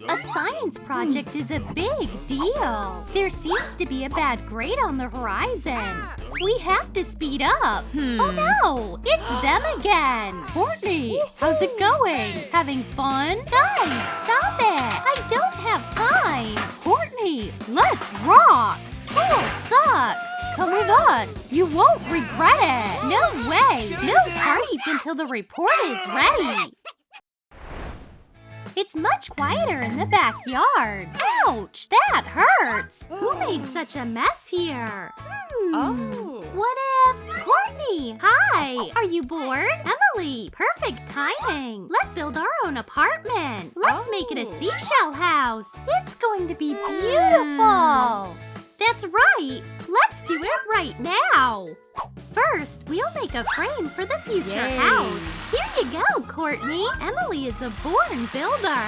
A science project is a big deal. There seems to be a bad grade on the horizon. We have to speed up. Oh no, it's them again. Courtney, how's it going? Having fun? Guys, stop it. I don't have time. Courtney, let's rock. School sucks. Come with us. You won't regret it. No way. No parties until the report is ready. It's much quieter in the backyard. Ouch! That hurts! Who made such a mess here? What if... Courtney! Hi! Are you bored? Emily! Perfect timing! Let's build our own apartment! Let's make it a seashell house! It's going to be beautiful! That's right! Let's do it right now! First, we'll make a frame for the future house. Here you go, Courtney. Emily is a born builder.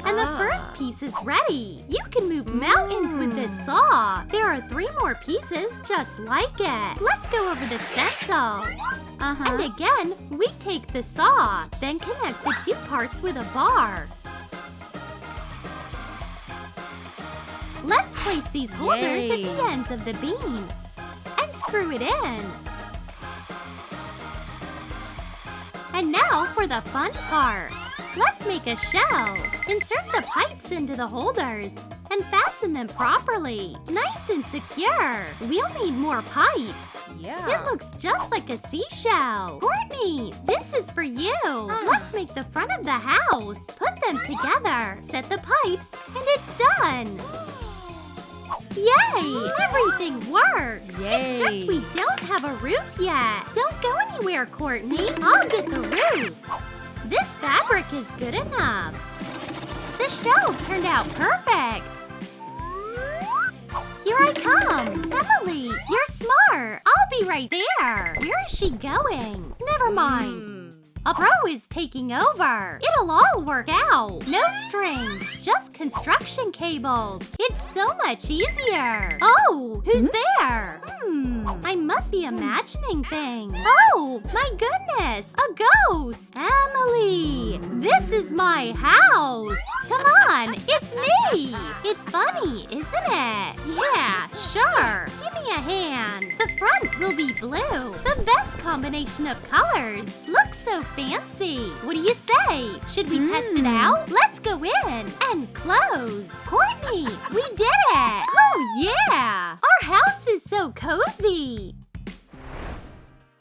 And the first piece is ready. You can move mountains with this saw. There are 3 more pieces just like it. Let's go over the stencil. And again, we take the saw, then connect the 2 parts with a bar. Let's place these holders at the ends of the beam. And screw it in. And now for the fun part. Let's make a shell. Insert the pipes into the holders and fasten them properly. Nice and secure. We'll need more pipes. It looks just like a seashell. Courtney, this is for you. Let's make the front of the house. Put them together. Set the pipes and it's done. Yay! Everything works! Except we don't have a roof yet. Don't go anywhere, Courtney. I'll get the roof. This fabric is good enough. The shell turned out perfect. Here I come. Emily, you're smart. I'll be right there. Where is she going? Never mind. A pro is taking over. It'll all work out. No strings, just construction cables. It's so much easier. Oh, who's there? I must be imagining things. Oh, my goodness, a ghost. Emily, this is my house. Come on, it's me. It's funny, isn't it? Yeah, sure. Give me a hand. The front will be blue. The best combination of colors. Looks so fancy. What do you say? Should we test it out? Let's go in and close. Courtney, we did it. Oh, yeah. Our house is so cozy.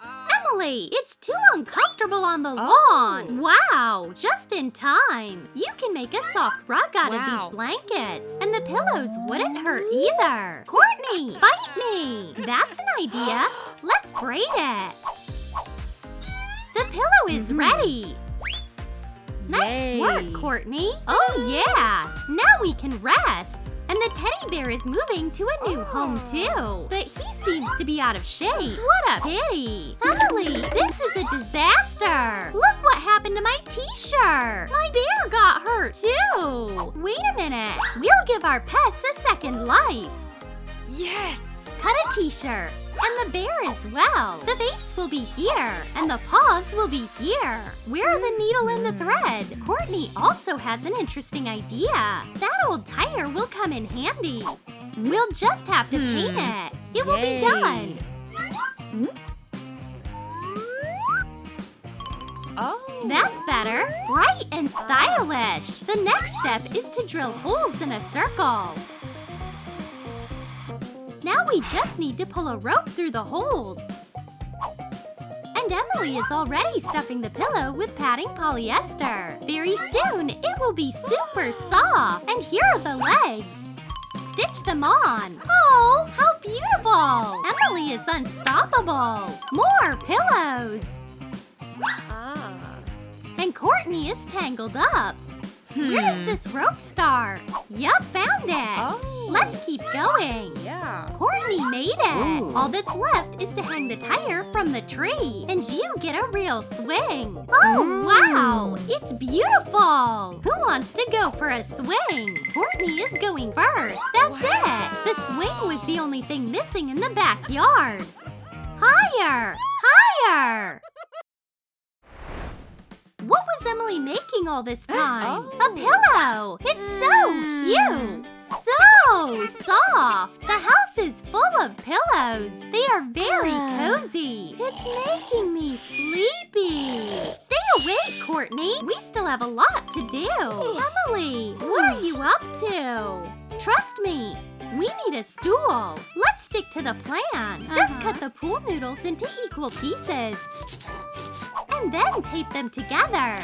Emily, it's too uncomfortable on the lawn. Wow, just in time. You can make a soft rug out of these blankets. And the pillows wouldn't hurt either. Courtney, bite me. That's an idea. Let's braid it. The pillow is ready. Nice work, Courtney. Oh, yeah. Now we can rest. And the teddy bear is moving to a new home, too. But he seems to be out of shape. What a pity. Emily, this is a disaster. Look what happened to my t-shirt. My bear got hurt, too. Wait a minute. We'll give our pets a second life. Yes! Cut a t-shirt. And the bear as well. The face will be here. And the paws will be here. Where are the needle and the thread? Courtney also has an interesting idea. That old tire will come in handy. We'll just have to paint it. It will be done. Oh! That's better. Bright and stylish. The next step is to drill holes in a circle. Now we just need to pull a rope through the holes. And Emily is already stuffing the pillow with padding polyester. Very soon, it will be super soft. And here are the legs. Stitch them on. Oh, how beautiful! Emily is unstoppable. More pillows. And Courtney is tangled up. Where does this rope start? Yup, found it. Let's keep going. Courtney made it. All that's left is to hang the tire from the tree. And you get a real swing. Oh, wow. It's beautiful. Who wants to go for a swing? Courtney is going first. That's it. The swing was the only thing missing in the backyard. Higher. Higher. What was What's Emily making all this time? A pillow! It's so cute! So soft! The house is full of pillows. They are very cozy. It's making me sleepy. Stay awake, Courtney. We still have a lot to do. Emily, what are you up to? Trust me. We need a stool. Let's stick to the plan. Just cut the pool noodles into equal pieces. And then tape them together.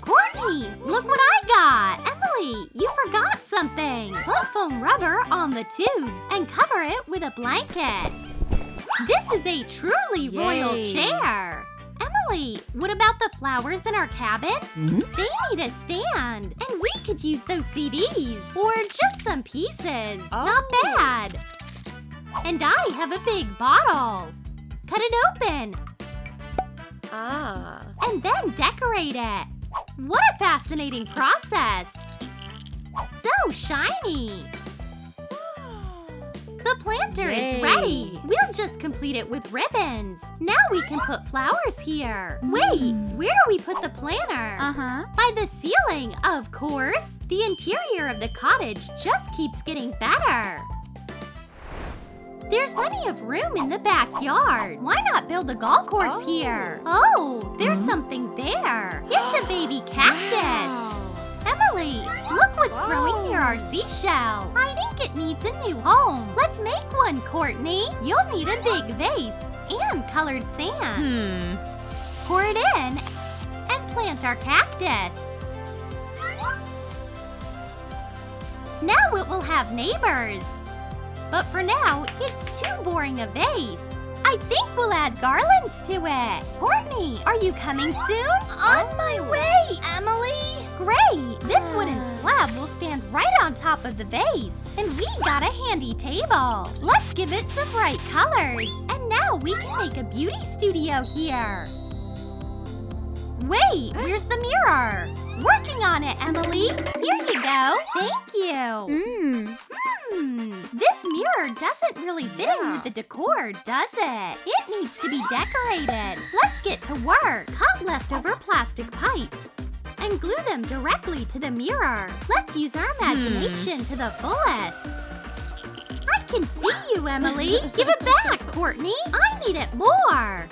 Courtney, look what I got! Emily, you forgot something. Put foam rubber on the tubes and cover it with a blanket. This is a truly royal chair. Emily, what about the flowers in our cabin? They need a stand, and we could use those CDs or just some pieces. Not bad. And I have a big bottle. Cut it open. And then decorate it. What a fascinating process. So shiny. The planter is ready. We'll just complete it with ribbons. Now we can put flowers here. Wait, where do we put the planter? By the ceiling, of course. The interior of the cottage just keeps getting better. There's plenty of room in the backyard. Why not build a golf course here? Oh, there's something there. It's a baby cactus. Emily, look what's growing near our seashell. I think it needs a new home. Let's make one, Courtney. You'll need a big vase and colored sand. Pour it in and plant our cactus. Now it will have neighbors. But for now, it's too boring a vase. I think we'll add garlands to it. Courtney, are you coming soon? On my way, Emily. Great. This wooden slab will stand right on top of the vase. And we got a handy table. Let's give it some bright colors. And now we can make a beauty studio here. Wait, where's the mirror? Working on it, Emily. Here you go. Thank you. This mirror doesn't really fit in with the decor, does it? It needs to be decorated. Let's get to work. Cut leftover plastic pipes and glue them directly to the mirror. Let's use our imagination to the fullest. I can see you, Emily. Give it back, Courtney. I need it more.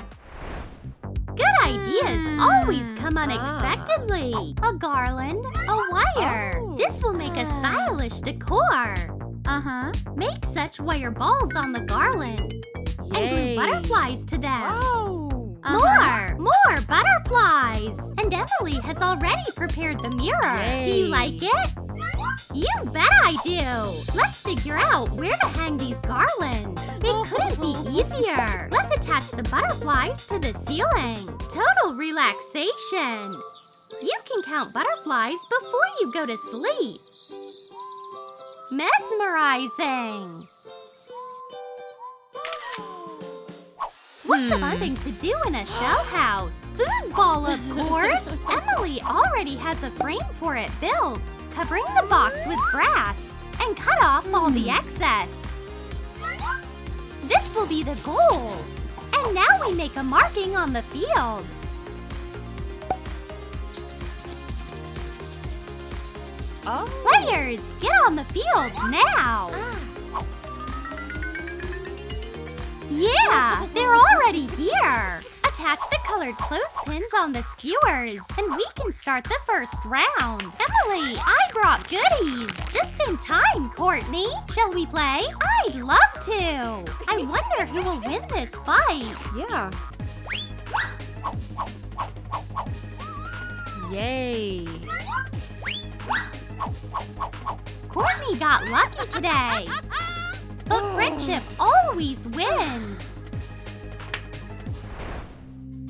Good ideas always come unexpectedly. A garland, a wire. This will make a stylish decor. Make such wire balls on the garland. And glue butterflies to them. More butterflies. And Emily has already prepared the mirror. Do you like it? You bet I do. Let's figure out where to hang these garlands. It couldn't be easier. Let's attach the butterflies to the ceiling. Total relaxation. You can count butterflies before you go to sleep. Mesmerizing. What's a fun thing to do in a shell house? Foosball, of course. Emily already has a frame for it built, covering the box with brass and cut off all the excess. This will be the goal. And now we make a marking on the field. Players, get on the field now. Yeah, they're already here. Attach the colored clothespins on the skewers, and we can start the first round. Emily, I brought goodies. Just in time, Courtney. Shall we play? I'd love to. I wonder who will win this fight. Yeah. Yay. Courtney got lucky today. But friendship always wins.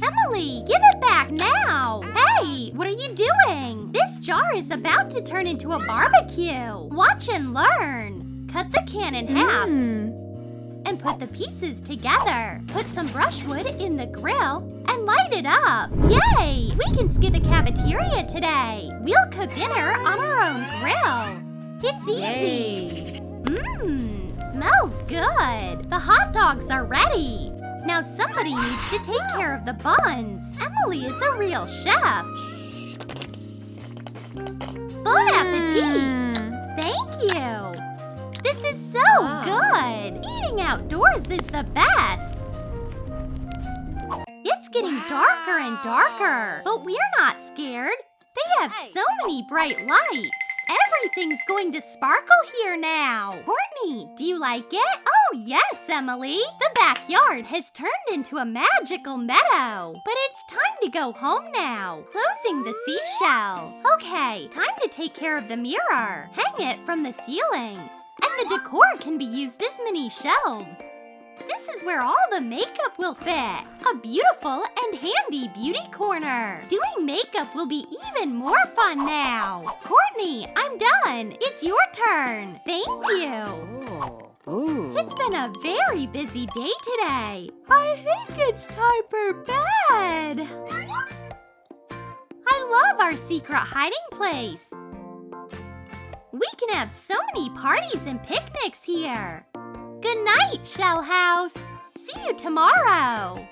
Emily, give it back now. Hey, what are you doing? This jar is about to turn into a barbecue. Watch and learn. Cut the can in half and put the pieces together. Put some brushwood in the grill and light it up. Yay! We can skip the cafeteria today. We'll cook dinner on our own grill. It's easy. Smells good. The hot dogs are ready. Now somebody needs to take care of the buns. Emily is a real chef. Bon appetit! Thank you! This is so good! Eating outdoors is the best! It's getting darker and darker, but we're not scared. They have so many bright lights. Everything's going to sparkle here now. Courtney, do you like it? Oh, yes, Emily. The backyard has turned into a magical meadow. But it's time to go home now. Closing the seashell. Okay, time to take care of the mirror. Hang it from the ceiling. And the decor can be used as mini shelves. This is where all the makeup will fit. A beautiful and handy beauty corner. Doing makeup will be even more fun now. Courtney, I'm done. It's your turn. Thank you. It's been a very busy day today. I think it's time for bed. I love our secret hiding place. We can have so many parties and picnics here. Good night, Shell House. See you tomorrow.